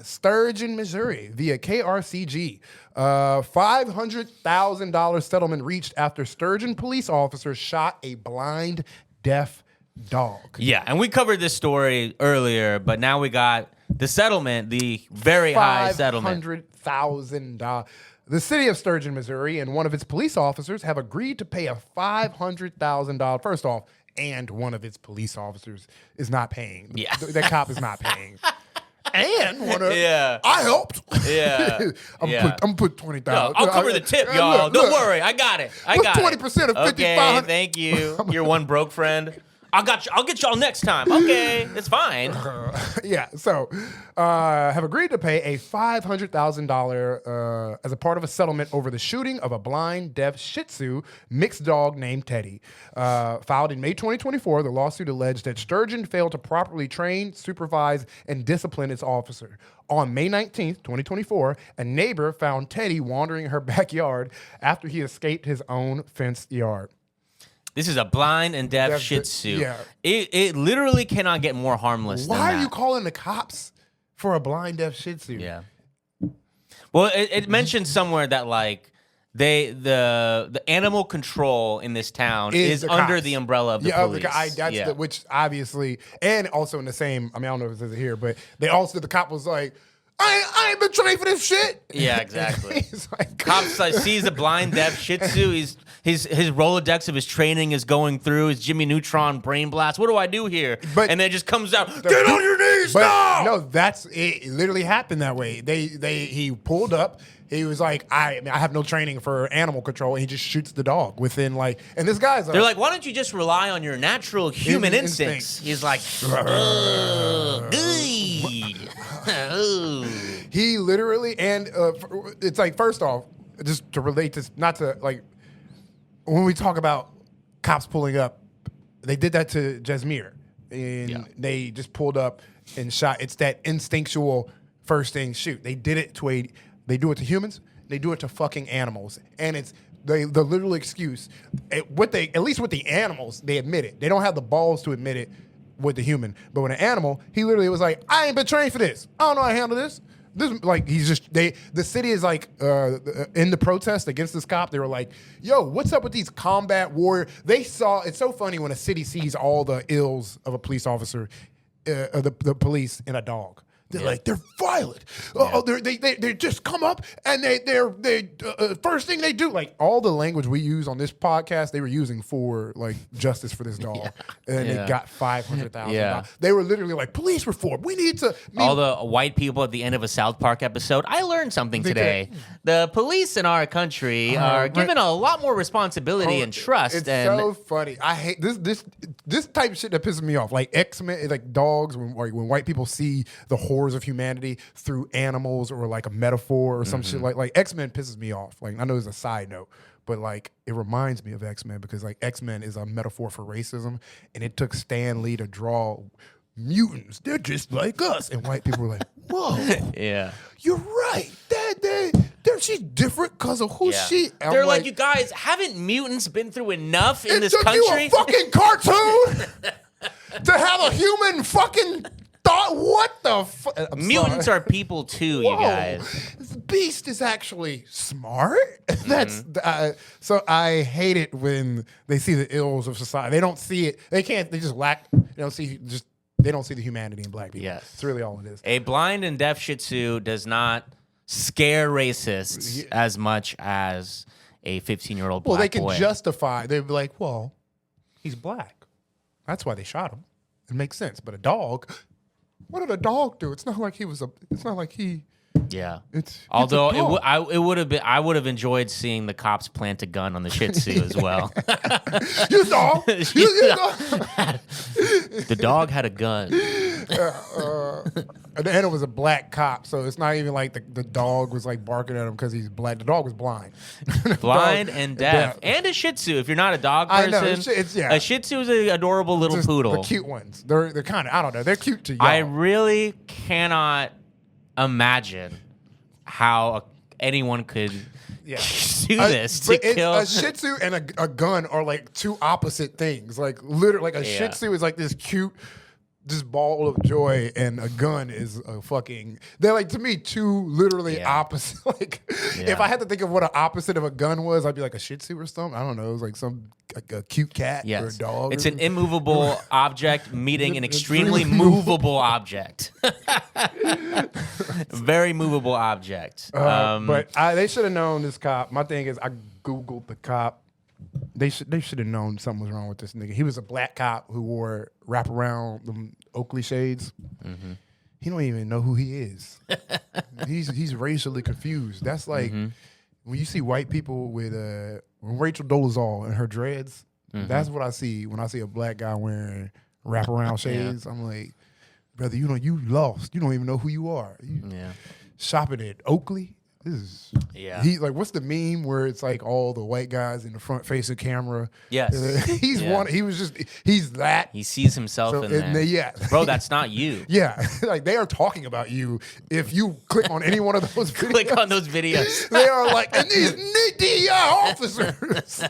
Sturgeon, Missouri, via KRCG. $500,000 settlement reached after Sturgeon police officers shot a blind, deaf dog. Yeah, and we covered this story earlier, but now we got the settlement, the very high settlement. $500,000. The city of Sturgeon, Missouri, and one of its police officers have agreed to pay a $500,000. First off, and one of its police officers is not paying. Yeah. That cop is not paying. And I helped. Yeah. I'm gonna put 20,000. I'll cover the tip, y'all. Don't worry, I got it. I got 20% it. of 55. Okay, thank you. Your one broke friend. I'll get y'all next time. Okay, it's fine. So have agreed to pay a $500,000 as a part of a settlement over the shooting of a blind, deaf Shih Tzu mixed dog named Teddy. Filed in May 2024, the lawsuit alleged that Sturgeon failed to properly train, supervise, and discipline its officer. On May 19th, 2024, a neighbor found Teddy wandering her backyard after he escaped his own fenced yard. This is a blind and deaf Shih Tzu. Yeah. It literally cannot get more harmless than that. Why are you calling the cops for a blind, deaf Shih Tzu? Yeah. Well, it mentions somewhere that like the animal control in this town is under cops. the umbrella of the police. Which obviously, and also in the same, I mean, I don't know if it says it here, but they also, the cop was like, I ain't been trained for this shit. Yeah, exactly. Like, Cops like sees a blind deaf Shih Tzu. His Rolodex of his training is going through his Jimmy Neutron brain blast. What do I do here? And then it just comes out. Get on your knees now. No, it literally happened that way. He pulled up. He was like, I have no training for animal control, and he just shoots the dog within like. And this guy's they're like, why don't you just rely on your natural human instincts? He's like, he literally, and it's like, first off, just to relate this, not to like, when we talk about cops pulling up, they did that to Jasmine, and they just pulled up and shot. It's that instinctual first thing shoot. They did it to they do it to humans, they do it to fucking animals, and it's the literal excuse. At least with the animals, they admit it. They don't have the balls to admit it with the human, but with an animal, he literally was like, I ain't been trained for this. I don't know how to handle this. This, like, the city is like in the protest against this cop. They were like, yo, what's up with these combat warrior? It's so funny when a city sees all the ills of a police officer, the police, and a dog. They're like, they're violent. They just come up and they first thing they do, like all the language we use on this podcast, they were using for like justice for this dog, and they got $500,000. They were literally like, police reform. We need to. All the white people at the end of a South Park episode. I learned something today. The police in our country are given a lot more responsibility and trust. It's so funny. I hate this type of shit that pisses me off. Like X-Men, like dogs. When white people see the horrors of humanity through animals or like a metaphor or some shit, like X-Men pisses me off. Like, I know it's a side note, but like it reminds me of X-Men because like X-Men is a metaphor for racism, and it took Stan Lee to draw mutants. They're just like us, and white people were like, whoa, you're right. She's different because of who she. They're like, you guys, haven't mutants been through enough in this country? It took you a fucking cartoon to have a human fucking thought. What the fuck? Mutants are people too, you guys. This beast is actually smart. That's so I hate it when they see the ills of society. They don't see it. They can't. They just lack. They don't see the humanity in black people. Yes, it's really all it is. A blind and deaf Shih Tzu does not scare racists as much as a 15-year-old black boy. Well, they can justify. They'd be like, well, he's black. That's why they shot him. It makes sense. But a dog, what did a dog do? It's not like he was it's not like he. Yeah. Although it would have been, I would have enjoyed seeing the cops plant a gun on the Shih Tzu as well. You saw. The dog had a gun. And it was a black cop, so it's not even like the dog was like barking at him because he's black. The dog was blind. And deaf. And a Shih Tzu. If you're not a dog person, I know, a Shih Tzu is an adorable little just poodle. The cute ones. They're kind of, I don't know. They're cute to y'all. I really cannot imagine how anyone could do this to kill. A Shih Tzu and a gun are like two opposite things. Like literally, like a Shih Tzu is like this cute just ball of joy, and a gun is a fucking. They're like, to me, two literally opposite. Like, if I had to think of what an opposite of a gun was, I'd be like a Shih Tzu or something. I don't know. It was like a cute cat or a dog. It's an immovable object meeting an extremely movable object. Very movable object. But they should have known this cop. My thing is, I Googled the cop. They should have known something was wrong with this nigga. He was a black cop who wore wraparound them Oakley shades. Mm-hmm. He don't even know who he is. he's racially confused. That's like when you see white people with Rachel Dolezal and her dreads. Mm-hmm. That's what I see when I see a black guy wearing wraparound shades. I'm like, brother, you lost. You don't even know who you are. Shopping at Oakley. This is he like, what's the meme where it's like all the white guys in the front facing camera? Yes. He's that. He sees himself in there. Bro, that's not you. Yeah. Like, they are talking about you. If you click on any one of those videos. Click on those videos. They are like, and these DEI officers.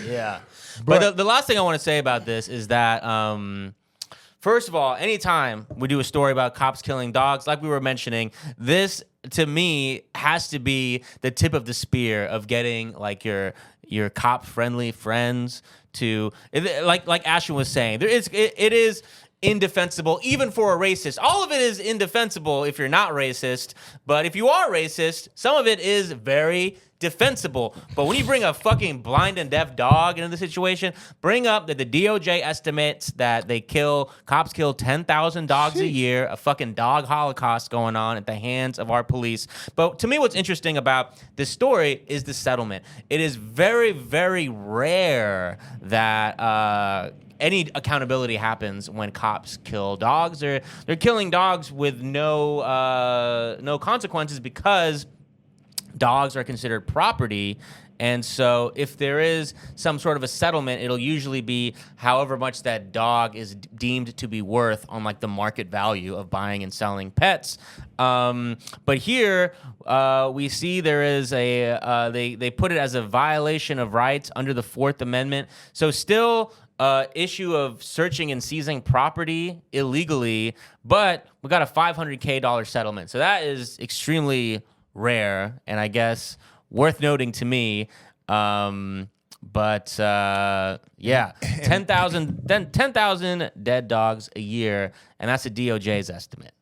Yeah. But the last thing I want to say about this is that first of all, anytime we do a story about cops killing dogs, like we were mentioning, this to me has to be the tip of the spear of getting like your cop friendly friends to, like Ashton was saying, it is indefensible even for a racist. All of it is indefensible if you're not racist, but if you are racist, some of it is very defensible. But when you bring a fucking blind and deaf dog into the situation, bring up that the DOJ estimates that cops kill 10,000 dogs a year, a fucking dog holocaust going on at the hands of our police. But to me, what's interesting about this story is the settlement. It is very, very rare that any accountability happens when cops kill dogs. They're killing dogs with no consequences because dogs are considered property. And so if there is some sort of a settlement, it'll usually be however much that dog is deemed to be worth on like the market value of buying and selling pets. But here we see there is they put it as a violation of rights under the 4th Amendment. So still issue of searching and seizing property illegally, but we got a $500K settlement. So that is extremely rare, and I guess worth noting to me. But 10,000 dead dogs a year, and that's a DOJ's estimate.